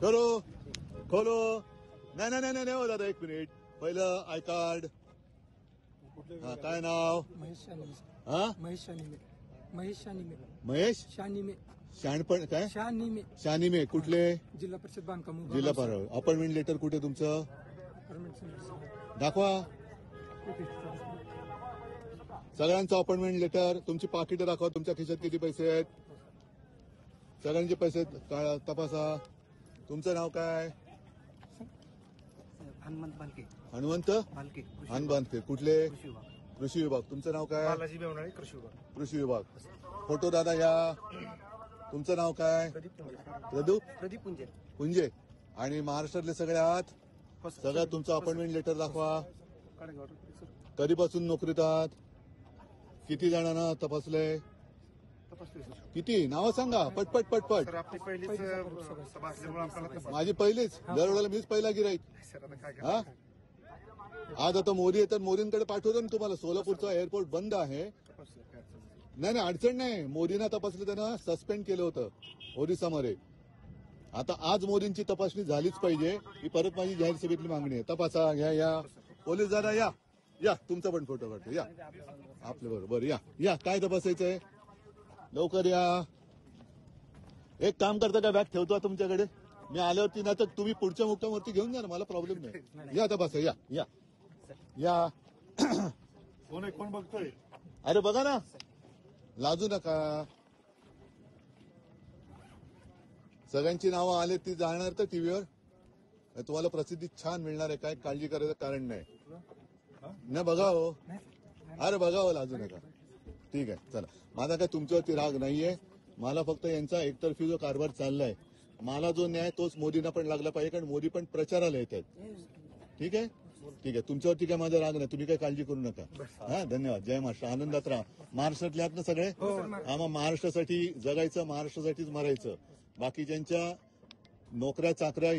करो खोलो. नाही नाही नाही नाही हो दादा, एक मिनिट. पहिलं आय कार्ड. हा, काय नाव? महेश शानिमे. हा, महेश शानिमे. महेश शानिमे. महेश शानिमे. शाणपण काय? शानिमे. शानिमे. कुठले? जिल्हा परिषद बांधकाम. जिल्हा पारावर. अपॉइंटमेंट लेटर कुठे तुमचं? Permit centre. दाखवा सगळ्यांचं अपॉइंटमेंट लेटर. तुमची पाकिटं दाखवा. तुमच्या खिशात किती पैसे आहेत? सगळ्यांचे पैसे तपासा. तुमचं नाव काय? हनुमंत बालके. हनुमंत बालके. हनुमंत. कुठले? कृषी विभाग. तुमचं नाव काय? बालाजी बेवनाळे, कृषी विभाग. कृषी विभाग. फोटो दादा या. तुमचं नाव काय? प्रदीप पुंजे. पुंजे. आणि महाराष्ट्रातले सगळ्यात सगळ्यात तुमचं अपॉइंटमेंट लेटर दाखवा. कधीपासून नोकरीत आहात? किती जणांना तपासलंय? किती? नावं सांगा पटपट पटपट. माझी पहिलीच. दरवेळेला मीच पहिला गिराईक. हा, आज आता मोदी येतात. मोदींकडे पाठवतो ना तुम्हाला. सोलापूरचा एअरपोर्ट बंद आहे. नाही नाही, अडचण नाही. मोदींना तपासलं, त्यांना सस्पेंड केलं होतं ओरिसामध्ये. आता आज मोदींची तपासणी झालीच पाहिजे. ही परत माझी जाहीर सभेतली मागणी आहे. तपासा. घ्या या पोलीस दादा या. या तुमचा पण फोटो काढतो. या आपल्या बरोबर. या या. काय तपासायचंय? लवकर या. एक काम करता का? बॅग ठेवतो तुमच्याकडे. मी आल्यावरती ना तर तुम्ही पुढच्या मुक्कामावरती घेऊन जा ना, मला प्रॉब्लेम नाही. या तपासा. या या या. कोण बघतोय? अरे बघा ना, लाजू नका. सगळ्यांची नावं आले ती जाणार तर टीव्हीवर. तुम्हाला प्रसिद्धी छान मिळणार आहे. काय काळजी करायचं कारण नाही. नाही बघा हो. अरे बघा हो, लाजू नका. ठीक आहे चला. माझा काय तुमच्यावरती राग नाहीये. मला फक्त यांचा एकतर्फी जो कारभार चाललाय, मला जो न्याय तोच मोदींना पण लागला पाहिजे. कारण मोदी पण प्रचाराला येत आहेत. ठीक आहे ठीक आहे. तुमच्यावरती काय माझा राग नाही. तुम्ही काय काळजी करू नका. हा, धन्यवाद. जय महाराष्ट्र. आनंदात राहा. महाराष्ट्रातले आहात ना सगळे? आम्हा महाराष्ट्रासाठी जगायचं, महाराष्ट्रासाठीच मरायचं. बाकीच्यांच्या नोकऱ्या चाकऱ्या